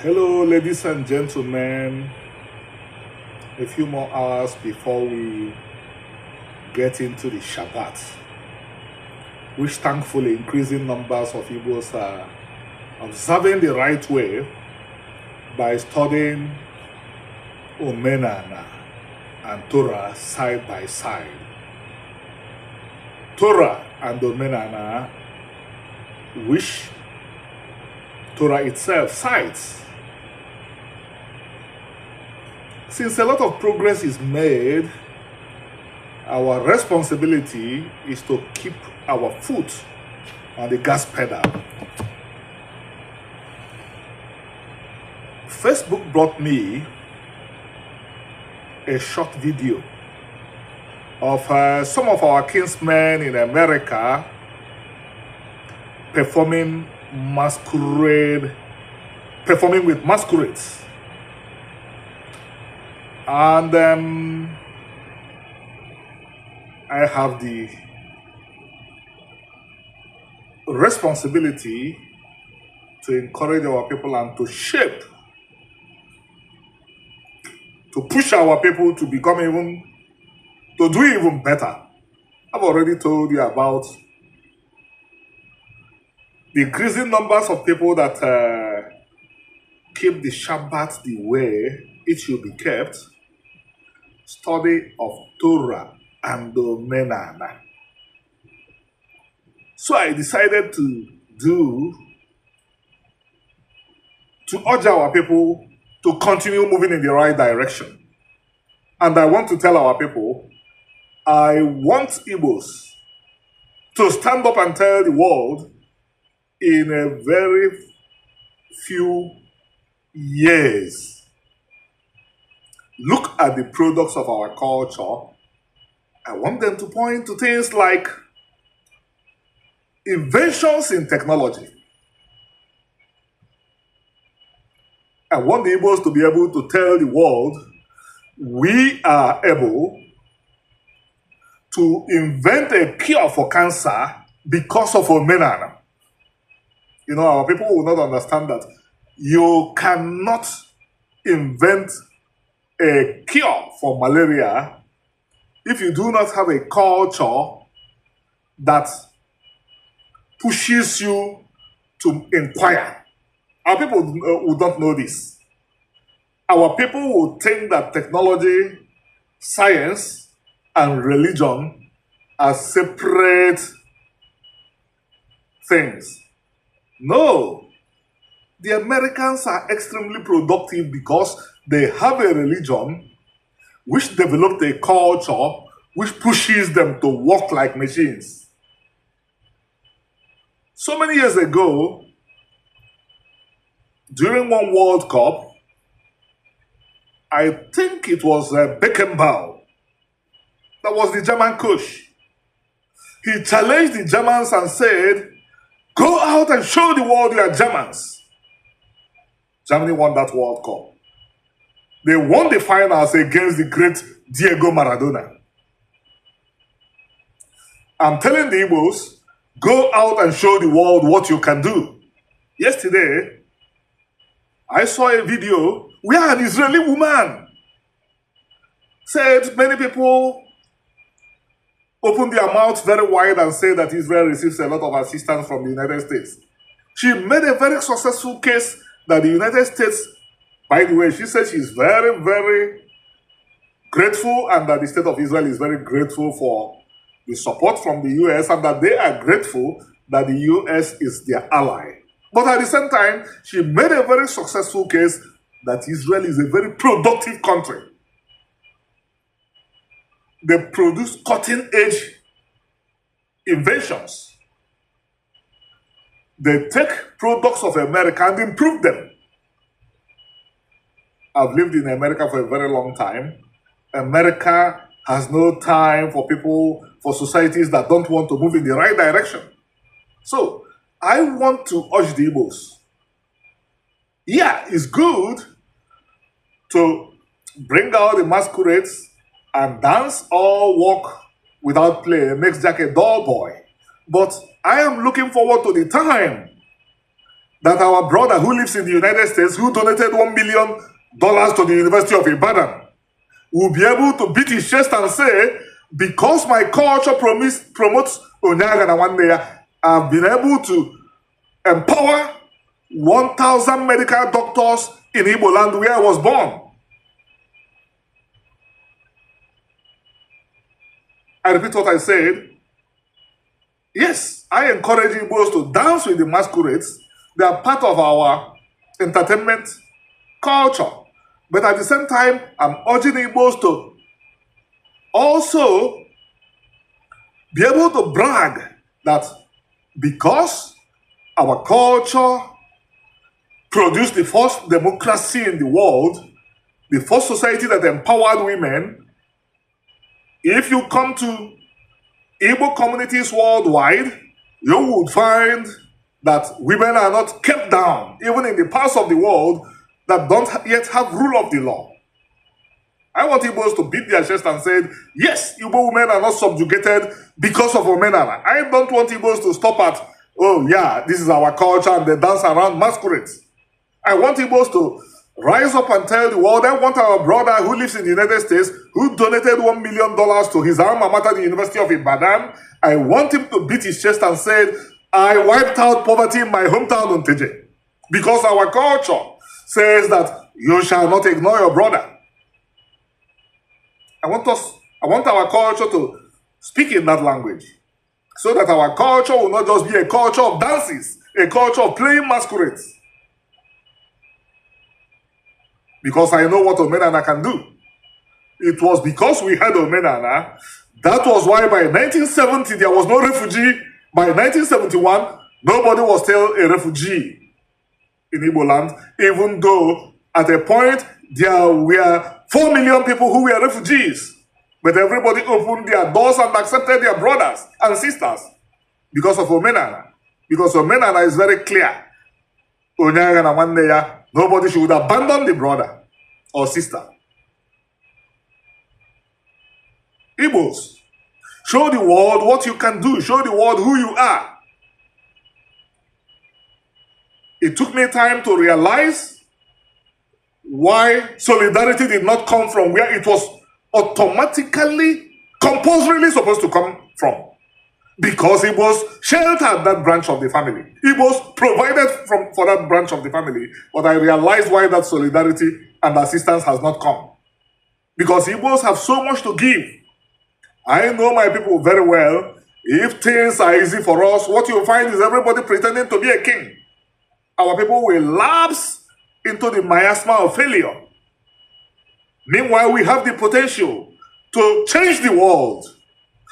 Hello, ladies and gentlemen. A few more hours before we get into the Shabbat, which thankfully increasing numbers of Igbos are observing the right way by studying Omenana and Torah side by side. Torah and Omenana, which Torah itself cites. Since a lot of progress is made, our responsibility is to keep our foot on the gas pedal. Facebook brought me a short video of some of our kinsmen in America performing with masquerades. And I have the responsibility to encourage our people and to push our people to do even better. I've already told you about the increasing numbers of people that keep the Shabbat the way it should be kept. Study of Torah and Menana. So I decided to urge our people to continue moving in the right direction. And I want to tell our people, I want Igbos to stand up and tell the world in a very few years, look at the products of our culture. I want them to point to things like inventions in technology. I want the Igbos to be able to tell the world we are able to invent a cure for cancer because of Omenana. You know, our people will not understand that you cannot invent a cure for malaria if you do not have a culture that pushes you to inquire. Our people would not know this. Our people will think that technology, science, and religion are separate things. No. The Americans are extremely productive because they have a religion which developed a culture which pushes them to work like machines. So many years ago, during one World Cup, I think it was Beckenbauer, that was the German coach. He challenged the Germans and said, "Go out and show the world you are Germans." Germany won that World Cup. They won the finals against the great Diego Maradona. I'm telling the Igbos, go out and show the world what you can do. Yesterday, I saw a video where an Israeli woman said many people open their mouths very wide and say that Israel receives a lot of assistance from the United States. She made a very successful case that the United States, by the way, she said she's very, very grateful and that the state of Israel is very grateful for the support from the US and that they are grateful that the US is their ally. But at the same time, she made a very successful case that Israel is a very productive country. They produce cutting-edge inventions. They take products of America and improve them. I've lived in America for a very long time. America has no time for societies that don't want to move in the right direction. So, I want to urge the Igbos. Yeah, it's good to bring out the masquerades and dance or walk without play makes Jack a dull boy. But I am looking forward to the time that our brother who lives in the United States, who donated $1 million to the University of Ibadan, will be able to beat his chest and say, because my culture promotes Onyaga na Nwanne, I've been able to empower 1,000 medical doctors in Igbo land where I was born. I repeat what I said. Yes, I encourage Igbos to dance with the masquerades. They are part of our entertainment culture. But at the same time, I'm urging Igbos to also be able to brag that because our culture produced the first democracy in the world, the first society that empowered women, if you come to Igbo communities worldwide, you would find that women are not kept down, even in the parts of the world that don't yet have rule of the law. I want Igbos to beat their chest and say, yes, Igbo women are not subjugated because of Omenala. I don't want Igbos to stop at, oh yeah, this is our culture and they dance around masquerades. I want Igbos to rise up and tell the world. I want our brother who lives in the United States, who donated $1 million to his alma mater, the University of Ibadan. I want him to beat his chest and say, I wiped out poverty in my hometown, Nteje. Because our culture says that you shall not ignore your brother. I want our culture to speak in that language, so that our culture will not just be a culture of dances, a culture of playing masquerades. Because I know what Omenana can do. It was because we had Omenana, that was why by 1970 there was no refugee. By 1971, nobody was still a refugee in Igbo land, even though at a point there were 4 million people who were refugees. But everybody opened their doors and accepted their brothers and sisters because of Omenana. Because Omenana is very clear. Onyaga na Nwanne ya, nobody should abandon the brother or sister. Igbos, show the world what you can do. Show the world who you are. It took me time to realize why solidarity did not come from where it was automatically, compulsorily supposed to come from. Because it was sheltered that branch of the family. It was provided for that branch of the family. But I realized why that solidarity and assistance has not come. Because Igbos have so much to give. I know my people very well. If things are easy for us, what you'll find is everybody pretending to be a king. Our people will lapse into the miasma of failure. Meanwhile, we have the potential to change the world.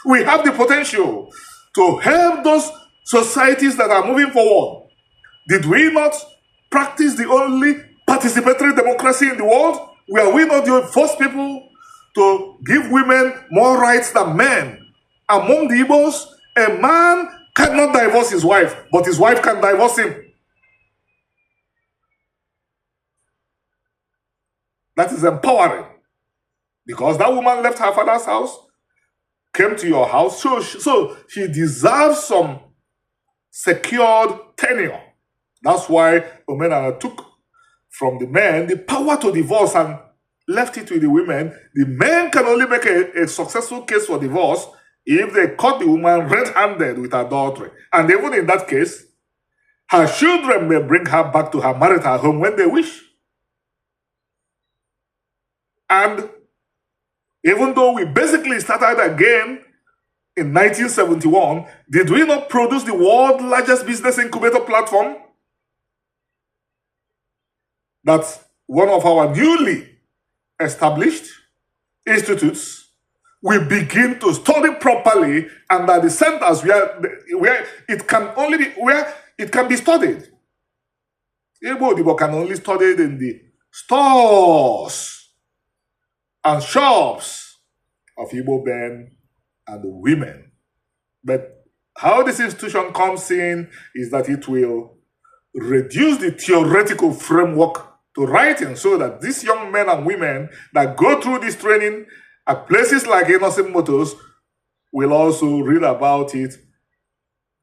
We have the potential to help those societies that are moving forward. Did we not practice the only participatory democracy in the world? Were we not the first people to give women more rights than men? Among the Igbos, a man cannot divorce his wife, but his wife can divorce him. That is empowering. Because that woman left her father's house, came to your house, so she deserves some secured tenure. That's why Omenala took from the men the power to divorce and left it with the women. The men can only make a successful case for divorce if they caught the woman red-handed with adultery. And even in that case, her children may bring her back to her marital home when they wish. And even though we basically started again in 1971, did we not produce the world's largest business incubator platform? That's one of our newly established institutes. We begin to study properly, and at the centers where it can be studied. Igbo can only study it in the stores and shops of Igbo men and women. But how this institution comes in is that it will reduce the theoretical framework to writing, so that these young men and women that go through this training at places like Innocent Motors will also read about it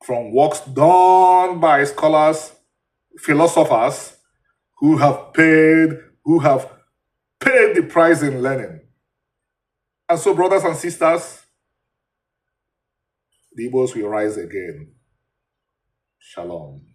from works done by scholars philosophers who have paid the price in learning. And so, brothers and sisters, the Igbos will rise again. Shalom.